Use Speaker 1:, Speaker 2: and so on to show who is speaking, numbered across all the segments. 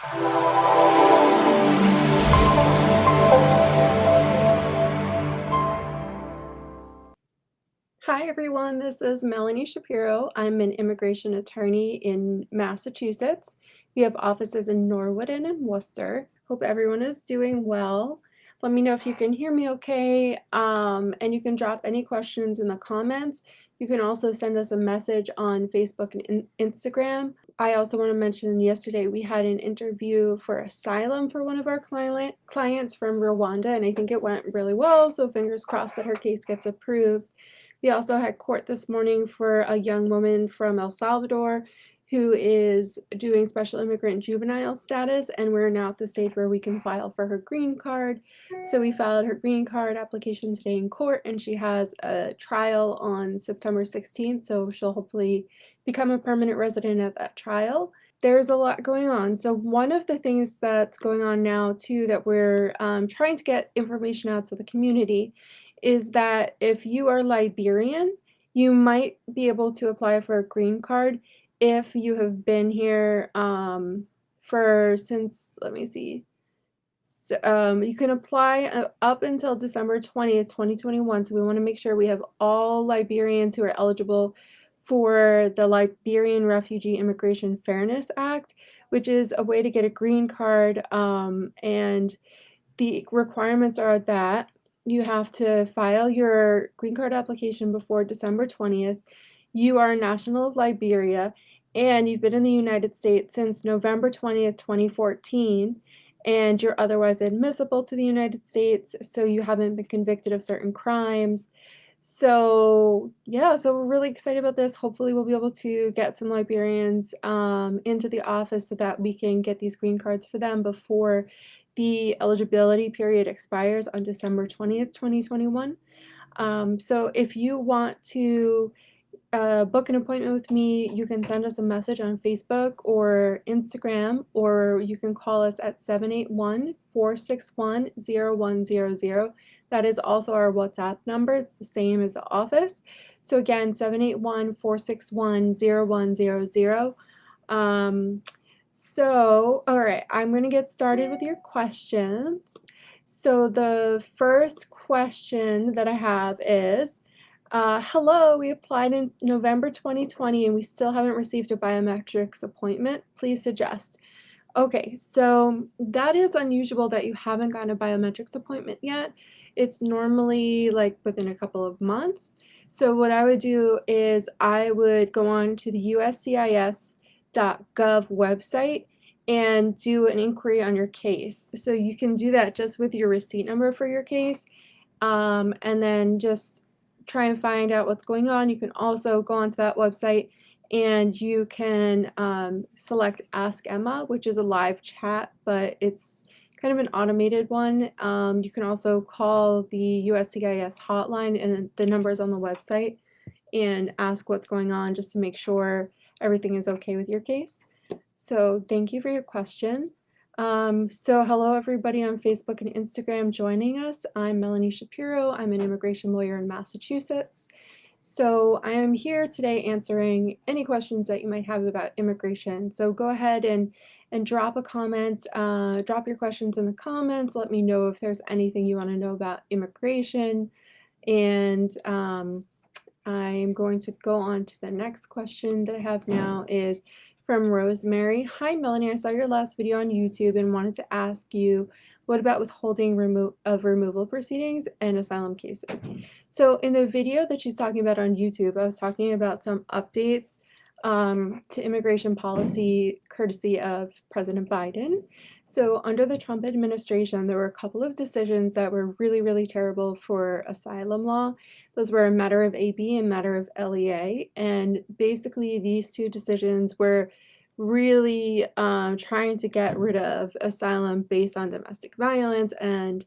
Speaker 1: Hi everyone, this is Melanie Shapiro. I'm an immigration attorney in Massachusetts. We have offices in Norwood and in Worcester. Hope everyone is doing well. Let me know if you can hear me okay, and you can drop any questions in the comments. You can also send us a message on Facebook and Instagram. I also want to mention yesterday we had an interview for Asylum for one of our clients from Rwanda, and I think it went really well, so fingers crossed that her case gets approved. We also had court this morning for a young woman from El Salvador who is doing special immigrant juvenile status, and we're now at the stage where we can file for her green card. So we filed her green card application today in court, and she has a trial on September 16th, so she'll hopefully become a permanent resident at that trial. There's a lot going on. So one of the things that's going on now too that we're trying to get information out to the community is that if you are Liberian, you might be able to apply for a green card if you have been here let me see. So, you can apply up until December 20th, 2021. So we want to make sure we have all Liberians who are eligible for the Liberian Refugee Immigration Fairness Act, which is a way to get a green card. And the requirements are that you have to file your green card application before December 20th. You are a national of Liberia, and you've been in the United States since November 20th, 2014, and you're otherwise admissible to the United States, so you haven't been convicted of certain crimes. So yeah, so we're really excited about this. Hopefully we'll be able to get some Liberians into the office so that we can get these green cards for them before the eligibility period expires on December 20th, 2021. So if you want to book an appointment with me, you can send us a message on Facebook or Instagram, or you can call us at 781-461-0100. That is also our WhatsApp number. It's the same as the office. So again, 781-461-0100. All right, I'm going to get started with your questions. So the first question that I have is, hello, we applied in November 2020 and we still haven't received a biometrics appointment. Please suggest. Okay, so that is unusual that you haven't gotten a biometrics appointment yet. It's normally like within a couple of months. So what I would do is I would go on to the USCIS.gov website and do an inquiry on your case. So you can do that just with your receipt number for your case, and then just try and find out what's going on. You can also go onto that website and you can select Ask Emma, which is a live chat, but it's kind of an automated one. You can also call the USCIS hotline, and the number is on the website, and ask what's going on just to make sure everything is okay with your case. So thank you for your question. So hello everybody on Facebook and Instagram joining us. I'm Melanie Shapiro. I'm an immigration lawyer in Massachusetts. So I am here today answering any questions that you might have about immigration. So go ahead and drop a comment, drop your questions in the comments. Let me know if there's anything you want to know about immigration. And I'm going to go on to the next question that I have now is from Rosemary. Hi Melanie, I saw your last video on YouTube and wanted to ask you, what about withholding of removal proceedings and asylum cases? So in the video that she's talking about on YouTube, I was talking about some updates to immigration policy courtesy of President Biden. So under the Trump administration, there were a couple of decisions that were really, really terrible for asylum law. Those were a matter of AB and matter of LEA. And basically these two decisions were really trying to get rid of asylum based on domestic violence and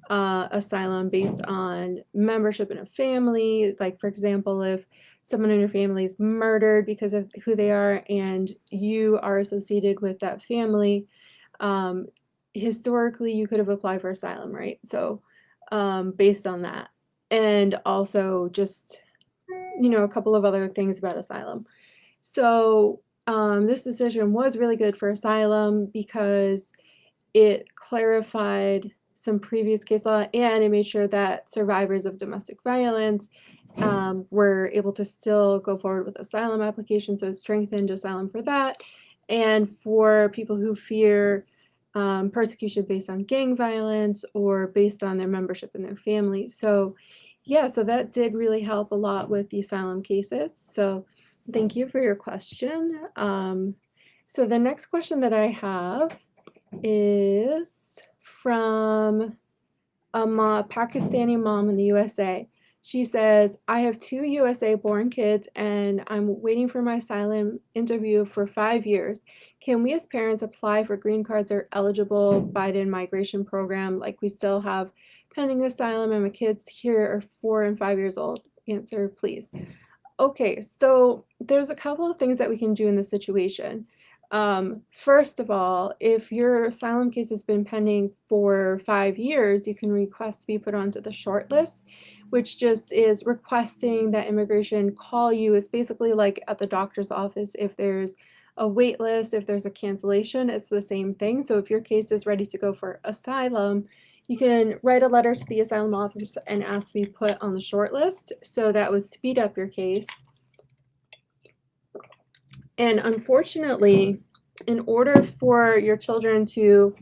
Speaker 1: asylum based on membership in a family. Like, for example, if someone in your family is murdered because of who they are and you are associated with that family, historically you could have applied for asylum, right? So based on that. And also just, a couple of other things about asylum. So this decision was really good for asylum because it clarified some previous case law and it made sure that survivors of domestic violence were able to still go forward with asylum applications, so it strengthened asylum for that. And for people who fear persecution based on gang violence or based on their membership in their family. So yeah, so that did really help a lot with the asylum cases. So thank you for your question. So the next question that I have is from a Pakistani mom in the USA. She says, I have 2 USA born kids and I'm waiting for my asylum interview for 5 years. Can we as parents apply for green cards or eligible Biden migration program like we still have pending asylum and my kids here are 4 and 5 years old? Answer, please. Okay, so there's a couple of things that we can do in this situation. First of all, if your asylum case has been pending for 5 years, you can request to be put onto the short list, which just is requesting that immigration call you. It's basically like at the doctor's office. If there's a wait list, if there's a cancellation, it's the same thing. So if your case is ready to go for asylum, you can write a letter to the asylum office and ask to be put on the short list. So that would speed up your case. And unfortunately, in order for your children to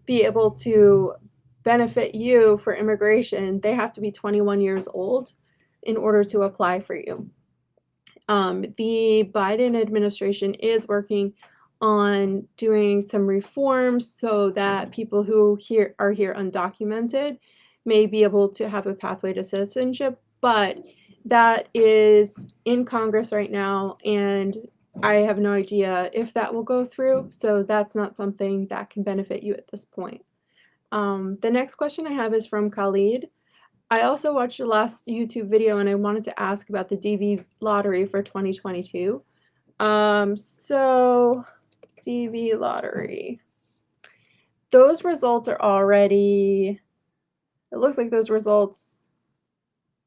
Speaker 1: be able to benefit you for immigration, they have to be 21 years old in order to apply for you. The Biden administration is working on doing some reforms so that people who are here undocumented may be able to have a pathway to citizenship, but that is in Congress right now, and I have no idea if that will go through, so that's not something that can benefit you at this point. The next question I have is from Khalid. I also watched the last YouTube video and I wanted to ask about the DV lottery for 2022. So DV lottery. Those results are already, it looks like those results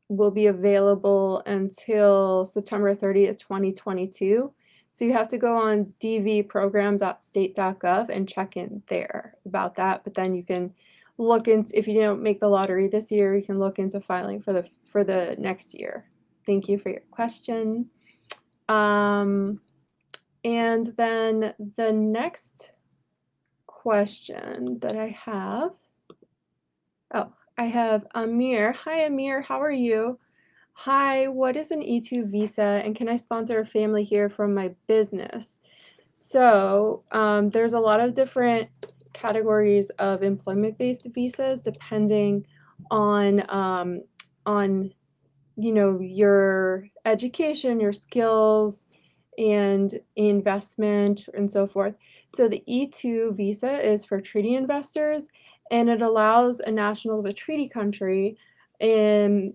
Speaker 1: will be available until September 30th, 2022. So you have to go on dvprogram.state.gov and check in there about that. But then you can look into, if you don't make the lottery this year, you can look into filing for the next year. Thank you for your question. And then the next question that I have, I have Amir. Hi Amir, how are you? Hi, what is an E2 visa and can I sponsor a family here from my business? So there's a lot of different categories of employment-based visas depending on your education, your skills, and investment, and so forth. So the E2 visa is for treaty investors, and it allows a national of a treaty country to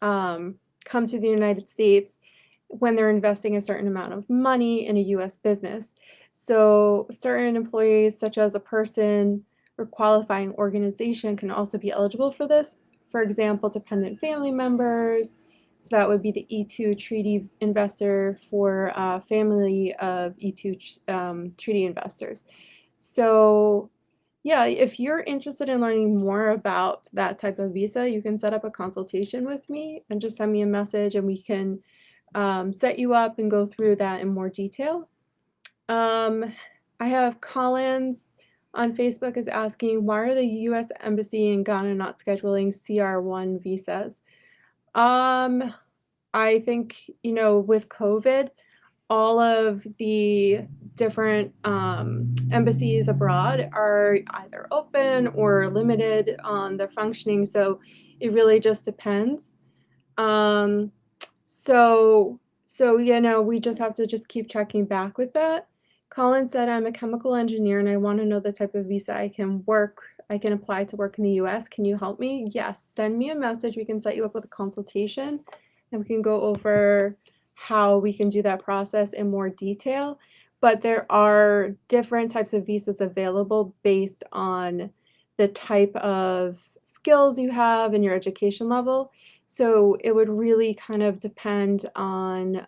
Speaker 1: come to the United States when they're investing a certain amount of money in a U.S. business. So certain employees, such as a person or qualifying organization, can also be eligible for this. For example, dependent family members. So that would be the E2 treaty investor for a family of E2 treaty investors. So yeah, if you're interested in learning more about that type of visa, you can set up a consultation with me and just send me a message and we can set you up and go through that in more detail. I have Collins on Facebook is asking, why are the U.S. Embassy in Ghana not scheduling CR1 visas? I think, with COVID, all of the different embassies abroad are either open or limited on their functioning, so it really just depends. So we just have to just keep checking back with that. Colin said, I'm a chemical engineer and I want to know the type of visa I can apply to work in the US. Can you help me? Yes, send me a message. We can set you up with a consultation and we can go over how we can do that process in more detail. But there are different types of visas available based on the type of skills you have and your education level. So it would really kind of depend on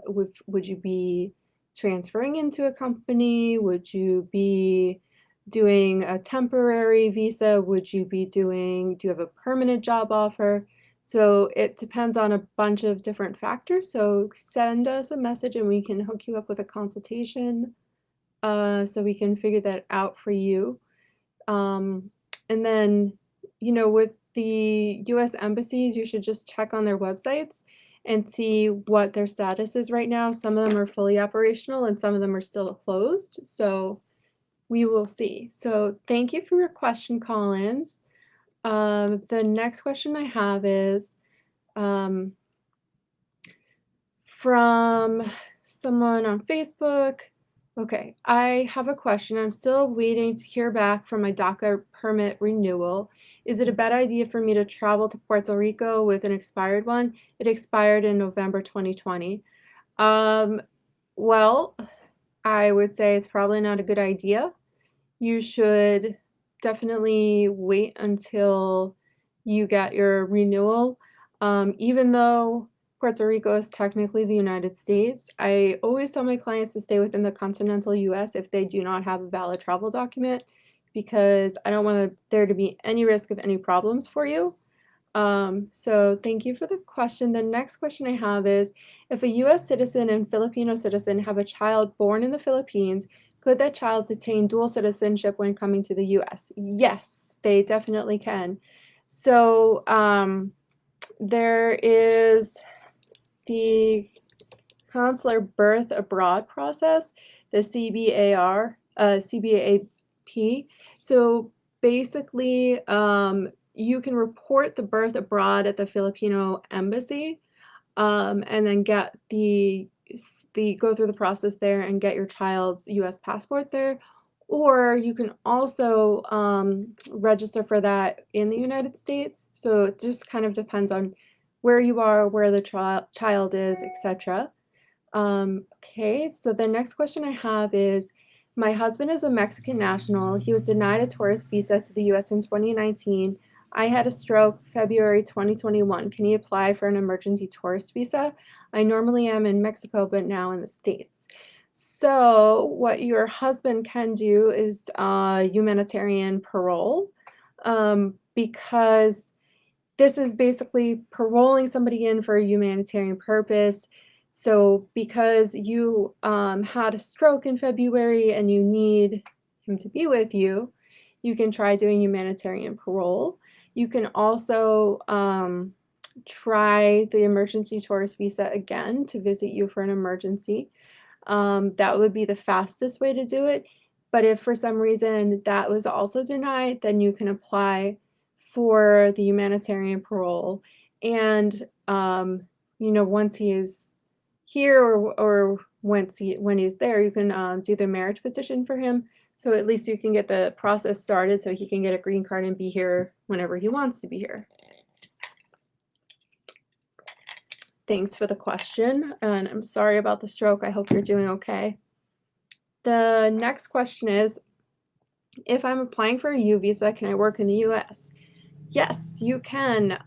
Speaker 1: would you be transferring into a company? Would you be doing a temporary visa? Would you be doing, do you have a permanent job offer? So it depends on a bunch of different factors. So send us a message and we can hook you up with a consultation so we can figure that out for you. And then, you know, with the US embassies, you should just check on their websites and see what their status is right now. Some of them are fully operational and some of them are still closed. So we will see. So thank you for your question, Collins. The next question I have is um, from someone on Facebook. Okay, I have a question. I'm still waiting to hear back from my DACA permit renewal. Is it a bad idea for me to travel to Puerto Rico with an expired one? It expired in November 2020. Um, well, I would say it's probably not a good idea. You should definitely wait until you get your renewal. Even though Puerto Rico is technically the United States, I always tell my clients to stay within the continental US if they do not have a valid travel document, because I don't want there to be any risk of any problems for you. So thank you for the question. The next question I have is, if a US citizen and Filipino citizen have a child born in the Philippines, could that child attain dual citizenship when coming to the US? Yes, they definitely can. So there is the consular birth abroad process, the CBAP. So basically, you can report the birth abroad at the Filipino embassy, and then get the go through the process there and get your child's U.S. passport there. Or you can also register for that in the United States. So it just kind of depends on where you are, where the child is, etc. Okay, so the next question I have is, my husband is a Mexican national. He was denied a tourist visa to the US in 2019. I had a stroke February 2021. Can he apply for an emergency tourist visa? I normally am in Mexico, but now in the States. So what your husband can do is humanitarian parole, because this is basically paroling somebody in for a humanitarian purpose. So because you had a stroke in February and you need him to be with you, you can try doing humanitarian parole. You can also try the emergency tourist visa again to visit you for an emergency. That would be the fastest way to do it. But if for some reason that was also denied, then you can apply for the humanitarian parole. And you know, once he is here, or when he's there, you can do the marriage petition for him. So at least you can get the process started so he can get a green card and be here whenever he wants to be here. Thanks for the question, and I'm sorry about the stroke. I hope you're doing okay. The next question is, if I'm applying for a U visa, can I work in the US? Yes, you can.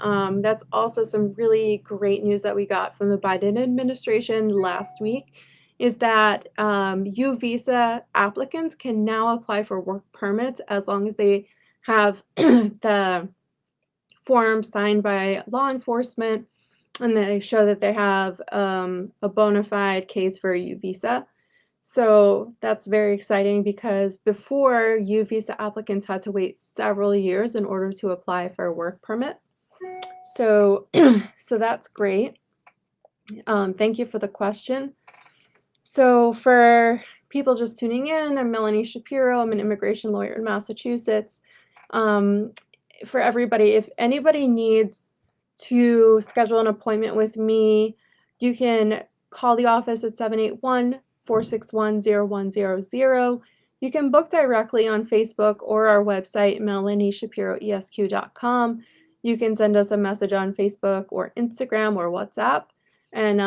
Speaker 1: That's also some really great news that we got from the Biden administration last week, is that U visa applicants can now apply for work permits as long as they have the form signed by law enforcement and they show that they have a bona fide case for a U visa. So that's very exciting, because before, U visa applicants had to wait several years in order to apply for a work permit. So, so that's great. Thank you for the question. So for people just tuning in, I'm Melanie Shapiro. I'm an immigration lawyer in Massachusetts. For everybody, if anybody needs to schedule an appointment with me, you can call the office at 781-461-0100. You can book directly on Facebook or our website, melanieshapiroesq.com. You can send us a message on Facebook or Instagram or WhatsApp, and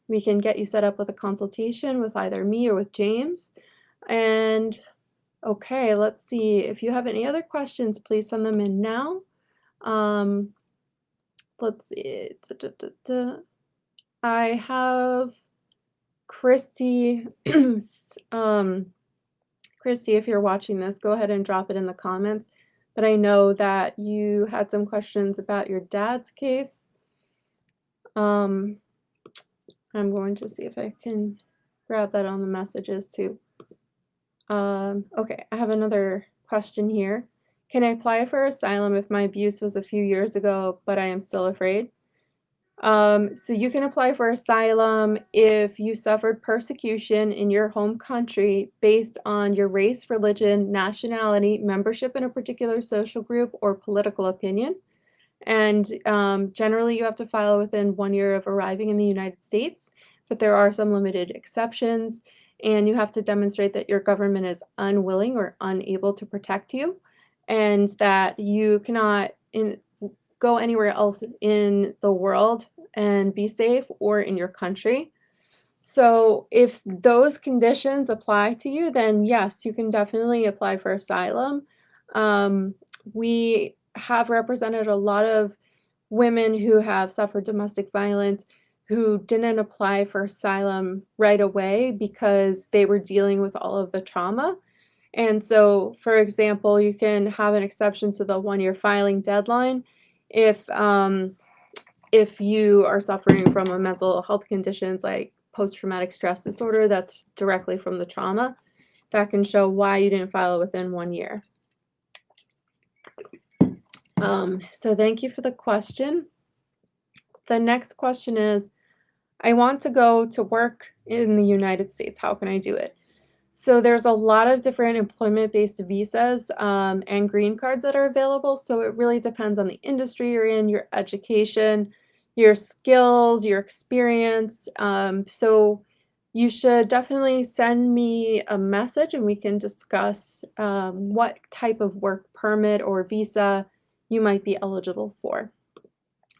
Speaker 1: we can get you set up with a consultation with either me or with James. And okay, let's see. If you have any other questions, please send them in now. let's see. I have Christy. Christy, if you're watching this, go ahead and drop it in the comments. But I know that you had some questions about your dad's case. I'm going to see if I can grab that on the messages too. Okay, I have another question here. Can I apply for asylum if my abuse was a few years ago, but I am still afraid? So you can apply for asylum if you suffered persecution in your home country based on your race, religion, nationality, membership in a particular social group, or political opinion. And generally you have to file within 1 year of arriving in the United States, but there are some limited exceptions, and you have to demonstrate that your government is unwilling or unable to protect you, and that you cannot go anywhere else in the world and be safe or in your country. So if those conditions apply to you, then yes, you can definitely apply for asylum. We have represented a lot of women who have suffered domestic violence who didn't apply for asylum right away because they were dealing with all of the trauma. And so, for example, you can have an exception to the 1 year filing deadline if you are suffering from a mental health conditions like post-traumatic stress disorder that's directly from the trauma. That can show why you didn't file within 1 year. So thank you for the question. The next question is, I want to go to work in the United States. How can I do it? So there's a lot of different employment-based visas and green cards that are available. So it really depends on the industry you're in, your education, your skills, your experience. So you should definitely send me a message and we can discuss what type of work permit or visa you might be eligible for.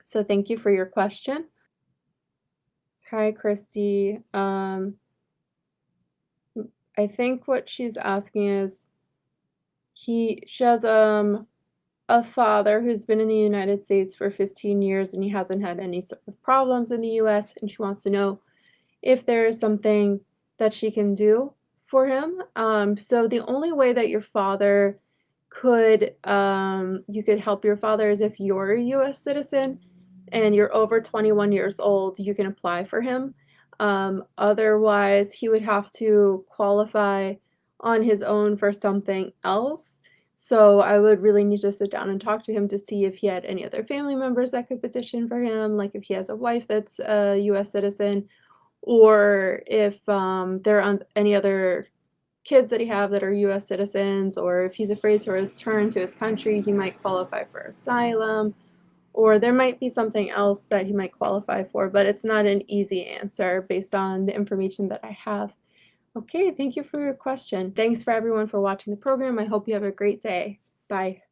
Speaker 1: So thank you for your question. Hi, Christy. I think what she's asking is she has a father who's been in the United States for 15 years and he hasn't had any sort of problems in the US, and she wants to know if there is something that she can do for him. So the only way that your father could you could help your father is if you're a US citizen and you're over 21 years old, you can apply for him. Otherwise, he would have to qualify on his own for something else. So I would really need to sit down and talk to him to see if he had any other family members that could petition for him, like if he has a wife that's a US citizen, or if there are any other kids that he have that are US citizens, or if he's afraid to return to his country, he might qualify for asylum, or there might be something else that he might qualify for, but it's not an easy answer based on the information that I have. Okay, thank you for your question. Thanks for everyone for watching the program. I hope you have a great day. Bye.